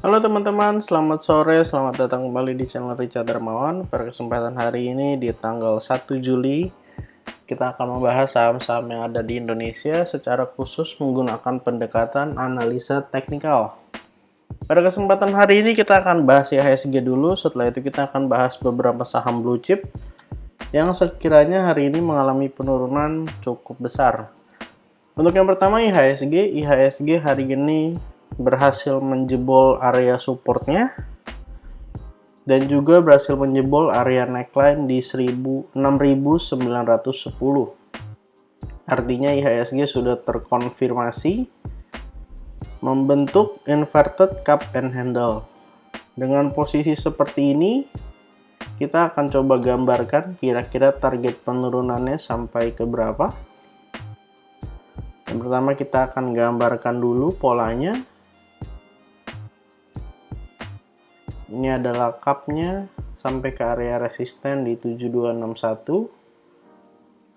Halo teman-teman, selamat sore, selamat datang kembali di channel Richard Darmawan. Pada kesempatan hari ini di tanggal 1 Juli, kita akan membahas saham-saham yang ada di Indonesia secara khusus menggunakan pendekatan analisa teknikal. Pada kesempatan hari ini kita akan bahas IHSG dulu, setelah itu kita akan bahas beberapa saham blue chip yang sekiranya hari ini mengalami penurunan cukup besar. Untuk yang pertama IHSG hari ini berhasil menjebol area supportnya dan juga berhasil menjebol area neckline di 6.910. Artinya IHSG sudah terkonfirmasi membentuk inverted cup and handle. Dengan posisi seperti ini, kita akan coba gambarkan kira-kira target penurunannya sampai ke berapa. Yang pertama kita akan gambarkan dulu polanya. Ini adalah cupnya sampai ke area resisten di 7261.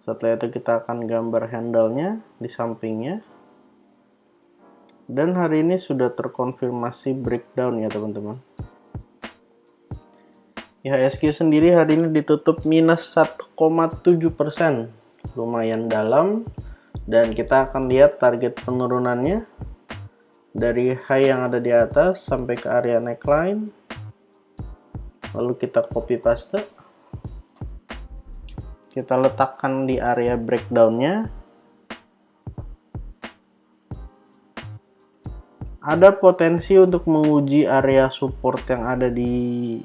Setelah itu kita akan gambar handle-nya di sampingnya. Dan hari ini sudah terkonfirmasi breakdown ya teman-teman. IHSG sendiri hari ini ditutup minus 1,7%. Lumayan dalam. Dan kita akan lihat target penurunannya dari high yang ada di atas sampai ke area neckline. Lalu kita copy paste, kita letakkan di area breakdownnya. Ada potensi untuk menguji area support yang ada di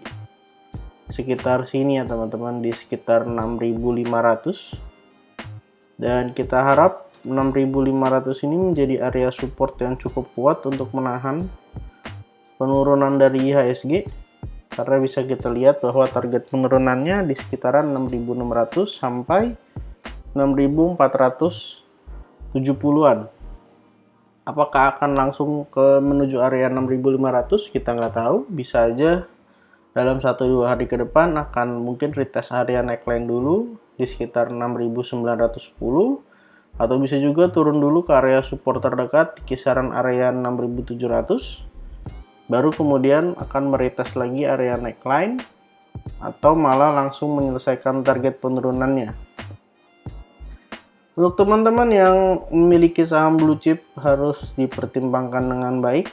sekitar sini ya teman-teman, di sekitar 6.500. Dan kita harap 6.500 ini menjadi area support yang cukup kuat untuk menahan penurunan dari IHSG. Karena bisa kita lihat bahwa target penurunannya di sekitaran 6.600 sampai 6.470-an. Apakah akan langsung menuju area 6.500? Kita nggak tahu. Bisa aja dalam 1-2 hari ke depan akan mungkin retest area neckline dulu di sekitar 6.910. Atau bisa juga turun dulu ke area support terdekat di kisaran area 6.700. Baru kemudian akan meretest lagi area neckline atau malah langsung menyelesaikan target penurunannya. Untuk teman-teman yang memiliki saham blue chip harus dipertimbangkan dengan baik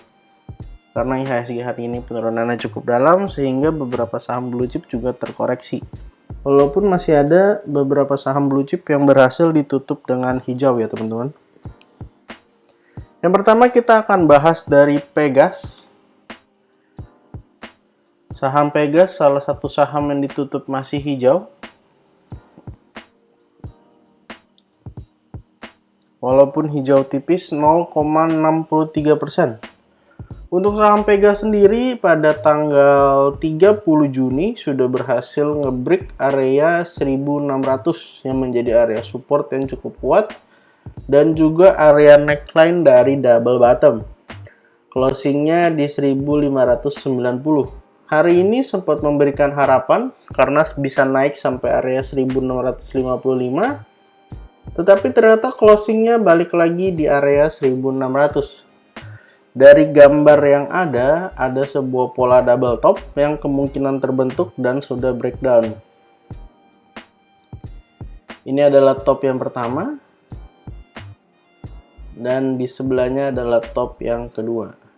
karena IHSG hari ini penurunannya cukup dalam sehingga beberapa saham blue chip juga terkoreksi. Walaupun masih ada beberapa saham blue chip yang berhasil ditutup dengan hijau ya teman-teman. Yang pertama kita akan bahas dari Pegas. Saham Pegas salah satu saham yang ditutup masih hijau. Walaupun hijau tipis 0,63%. Untuk saham Pegas sendiri pada tanggal 30 Juni sudah berhasil ngebreak area 1600 yang menjadi area support yang cukup kuat dan juga area neckline dari double bottom. Closingnya di 1590. Hari ini sempat memberikan harapan karena bisa naik sampai area 1655, tetapi ternyata closingnya balik lagi di area 1600. Dari gambar yang ada sebuah pola double top yang kemungkinan terbentuk dan sudah breakdown. Ini adalah top yang pertama, dan di sebelahnya adalah top yang kedua.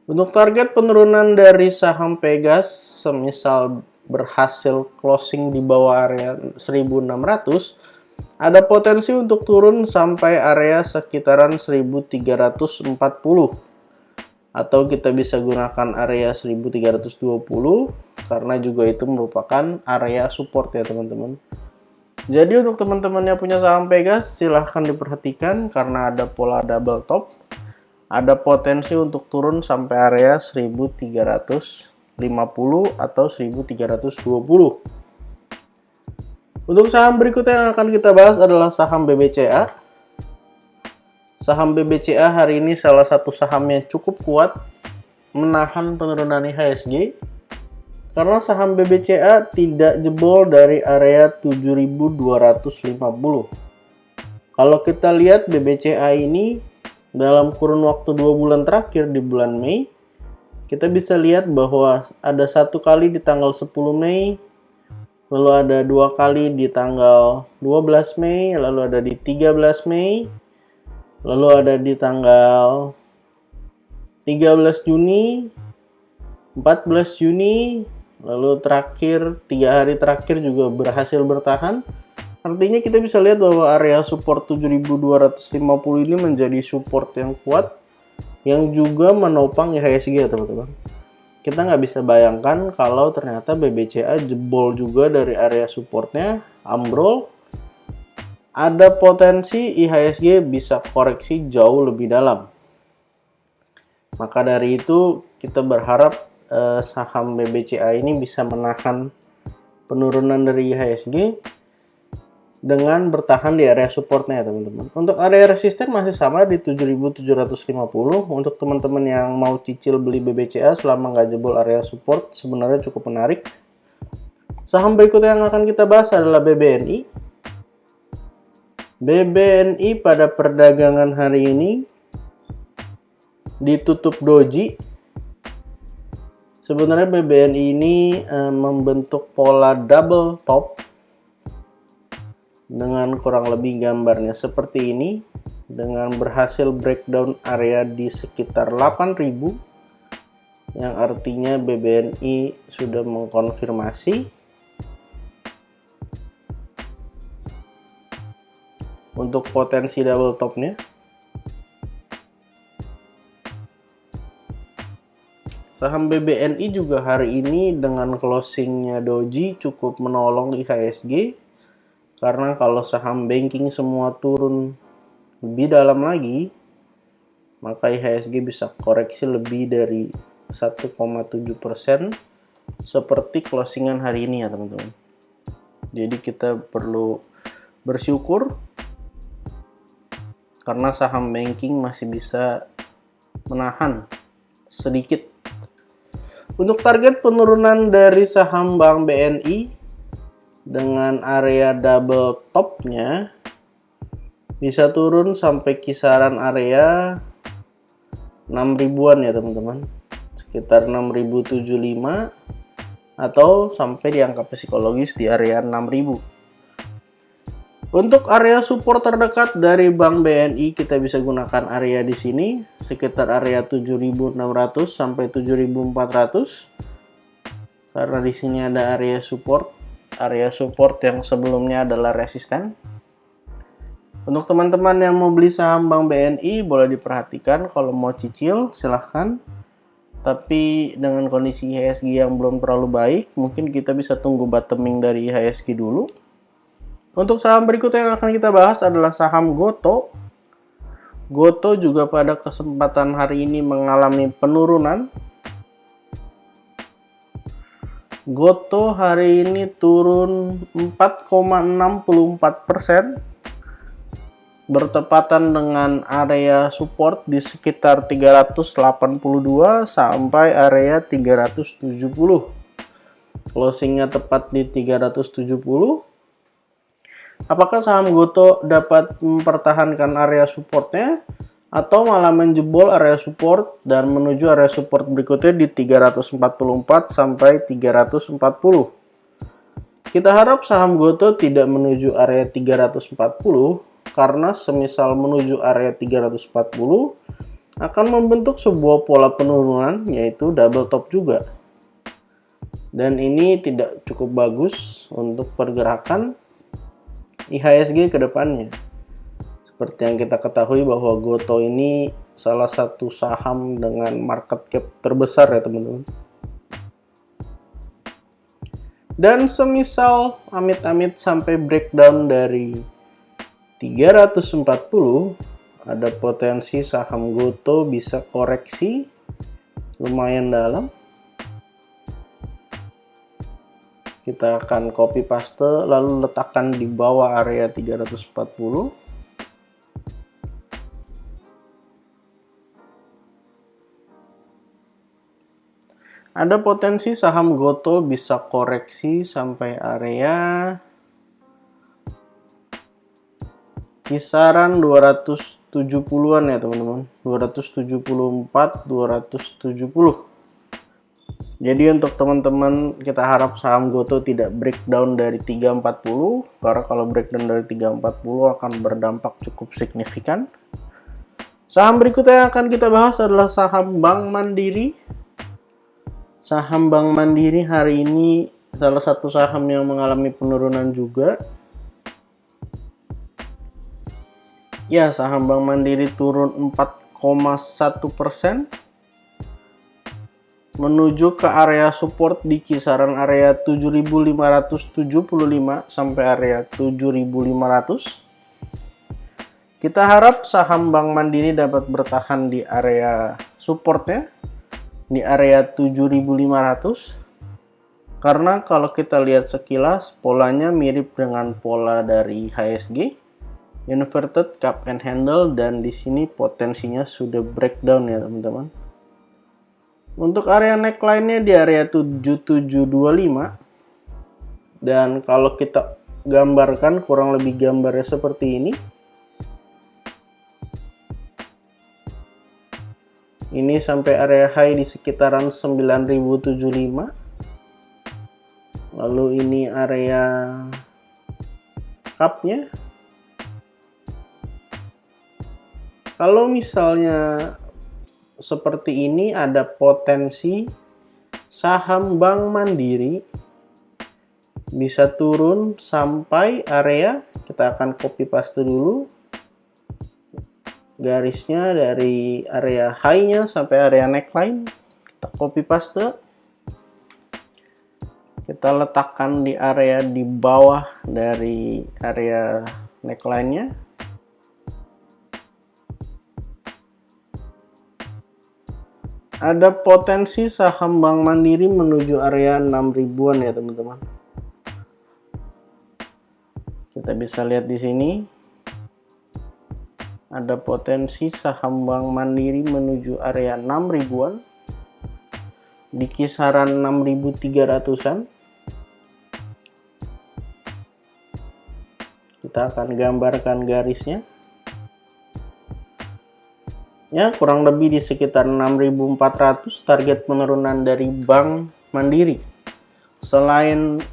Untuk target penurunan dari saham Pegas, semisal berhasil closing di bawah area 1600, ada potensi untuk turun sampai area sekitaran 1340. Atau kita bisa gunakan area 1320, karena juga itu merupakan area support ya teman-teman. Jadi untuk teman-teman yang punya saham Pegas, silahkan diperhatikan karena ada pola double top. Ada potensi untuk turun sampai area 1350 atau 1320. Untuk saham berikutnya yang akan kita bahas adalah saham BBCA. Saham BBCA hari ini salah satu saham yang cukup kuat menahan penurunan IHSG karena saham BBCA tidak jebol dari area 7.250. Kalau kita lihat BBCA ini dalam kurun waktu 2 bulan terakhir di bulan Mei, kita bisa lihat bahwa ada 1 kali di tanggal 10 Mei, lalu ada 2 kali di tanggal 12 Mei, lalu ada di 13 Mei, lalu ada di tanggal 13 Juni, 14 Juni, lalu terakhir 3 hari terakhir juga berhasil bertahan. Artinya kita bisa lihat bahwa area support 7250 ini menjadi support yang kuat yang juga menopang IHSG, teman-teman. Kita nggak bisa bayangkan kalau ternyata BBCA jebol juga dari area supportnya, ambrol. Ada potensi IHSG bisa koreksi jauh lebih dalam. Maka dari itu kita berharap saham BBCA ini bisa menahan penurunan dari IHSG dengan bertahan di area supportnya, teman-teman. Untuk area resisten masih sama di 7.750. Untuk teman-teman yang mau cicil beli BBCA selama nggak jebol area support, sebenarnya cukup menarik. Saham berikutnya yang akan kita bahas adalah BBNI. BBNI pada perdagangan hari ini ditutup doji. Sebenarnya BBNI ini membentuk pola double top dengan kurang lebih gambarnya seperti ini, dengan berhasil breakdown area di sekitar 8.000, yang artinya BBNI sudah mengkonfirmasi untuk potensi double topnya. Saham BBNI juga hari ini dengan closingnya doji cukup menolong IHSG, karena kalau saham banking semua turun lebih dalam lagi, maka IHSG bisa koreksi lebih dari 1,7% seperti closingan hari ini ya, teman-teman. Jadi kita perlu bersyukur karena saham banking masih bisa menahan sedikit. Untuk target penurunan dari saham Bank BNI dengan area double topnya bisa turun sampai kisaran area 6.000-an ya, teman-teman. Sekitar 6.075 atau sampai di angka psikologis di area 6.000. Untuk area support terdekat dari Bank BNI kita bisa gunakan area di sini sekitar area 7.600 sampai 7.400. Karena di sini ada area support yang sebelumnya adalah resisten. Untuk teman-teman yang mau beli saham Bank BNI boleh diperhatikan, kalau mau cicil silahkan. Tapi dengan kondisi IHSG yang belum terlalu baik, mungkin kita bisa tunggu bottoming dari IHSG dulu. Untuk saham berikutnya yang akan kita bahas adalah saham Gotoh. Gotoh juga pada kesempatan hari ini mengalami penurunan. Gotoh hari ini turun 4,64%, bertepatan dengan area support di sekitar 382 sampai area 370. Closingnya tepat di 370. Apakah saham Gotoh dapat mempertahankan area supportnya atau malah menjebol area support dan menuju area support berikutnya di 344 sampai 340? Kita harap saham Gotoh tidak menuju area 340, karena semisal menuju area 340 akan membentuk sebuah pola penurunan, yaitu double top juga. Dan ini tidak cukup bagus untuk pergerakan IHSG ke depannya. Seperti yang kita ketahui bahwa Gotoh ini salah satu saham dengan market cap terbesar ya, teman-teman. Dan semisal amit-amit sampai breakdown dari 340, ada potensi saham Gotoh bisa koreksi lumayan dalam. Kita akan copy paste lalu letakkan di bawah area 340. Ada potensi saham Gotoh bisa koreksi sampai area kisaran 270 270-an ya teman-teman, 274, 270. Jadi untuk teman-teman, kita harap saham Goto tidak breakdown dari 340, karena kalau breakdown dari 340 akan berdampak cukup signifikan. Saham berikutnya yang akan kita bahas adalah saham Bank Mandiri. Saham Bank Mandiri hari ini salah satu saham yang mengalami penurunan juga. Ya, saham Bank Mandiri turun 4,1%. Menuju ke area support di kisaran area 7.575 sampai area 7.500. Kita harap saham Bank Mandiri dapat bertahan di area supportnya di area 7.500, karena kalau kita lihat sekilas polanya mirip dengan pola dari HSG, inverted cup and handle, dan di sini potensinya sudah breakdown ya teman-teman. Untuk area neckline-nya di area 7725, dan kalau kita gambarkan kurang lebih gambarnya seperti ini. Ini sampai area high di sekitaran 9075. Lalu ini area cup-nya. Kalau misalnya seperti ini, ada potensi saham Bank Mandiri bisa turun sampai area, kita akan copy paste dulu garisnya dari area high-nya sampai area neckline. Kita copy paste, kita letakkan di area di bawah dari area neckline-nya. Ada potensi saham Bank Mandiri menuju area 6.000-an ya teman-teman. Kita bisa lihat di sini. Ada potensi saham Bank Mandiri menuju area 6.000-an. Di kisaran 6.300-an. Kita akan gambarkan garisnya. Ya, kurang lebih di sekitar 6.400 target penurunan dari Bank Mandiri. Selain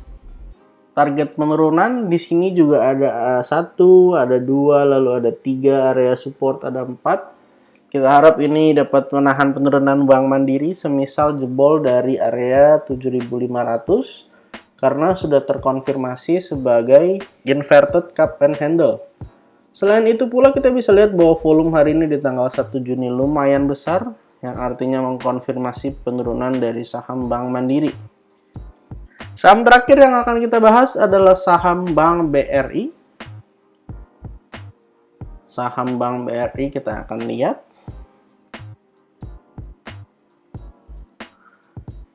target penurunan, di sini juga ada 1, ada 2, lalu ada 3 area support, ada 4. Kita harap ini dapat menahan penurunan Bank Mandiri semisal jebol dari area 7.500 karena sudah terkonfirmasi sebagai inverted cup and handle. Selain itu pula kita bisa lihat bahwa volume hari ini di tanggal 1 Juni lumayan besar, yang artinya mengkonfirmasi penurunan dari saham Bank Mandiri. Saham terakhir yang akan kita bahas adalah saham Bank BRI. Saham Bank BRI kita akan lihat.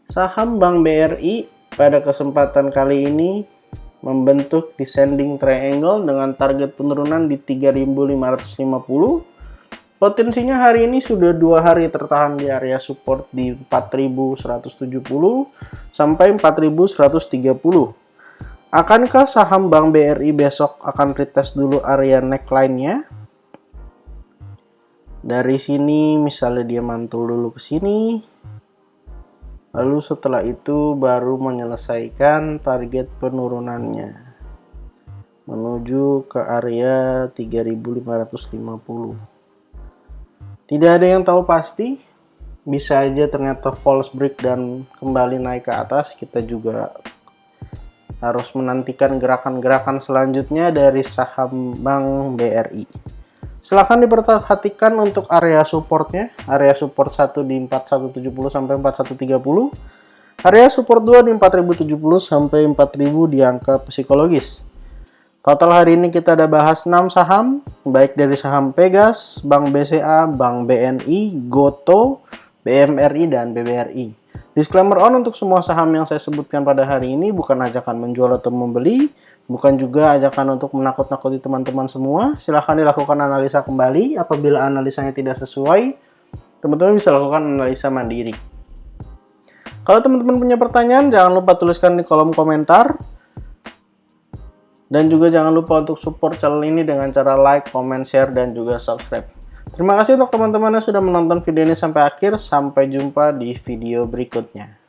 Saham Bank BRI pada kesempatan kali ini membentuk descending triangle dengan target penurunan di 3.550. Potensinya hari ini sudah 2 hari tertahan di area support di 4.170 sampai 4.130. Akankah saham Bank BRI besok akan retest dulu area neckline-nya? Dari sini misalnya dia mantul dulu ke sini. Lalu setelah itu baru menyelesaikan target penurunannya menuju ke area 3.550. Tidak ada yang tahu pasti, bisa aja ternyata false break dan kembali naik ke atas. Kita juga harus menantikan gerakan-gerakan selanjutnya dari saham Bank BRI. Silahkan diperhatikan untuk area supportnya. Area support 1 di 4170 sampai 4130. Area support 2 di 4070 sampai 4000 di angka psikologis. Total hari ini kita ada bahas 6 saham, baik dari saham Pegas, Bank BCA, Bank BNI, Goto, BMRI, dan BBRI. Disclaimer on untuk semua saham yang saya sebutkan pada hari ini bukan ajakan menjual atau membeli, bukan juga ajakan untuk menakut-nakuti teman-teman semua. Silahkan dilakukan analisa kembali. Apabila analisanya tidak sesuai, teman-teman bisa lakukan analisa mandiri. Kalau teman-teman punya pertanyaan, jangan lupa tuliskan di kolom komentar. Dan juga jangan lupa untuk support channel ini dengan cara like, comment, share, dan juga subscribe. Terima kasih untuk teman-teman yang sudah menonton video ini sampai akhir. Sampai jumpa di video berikutnya.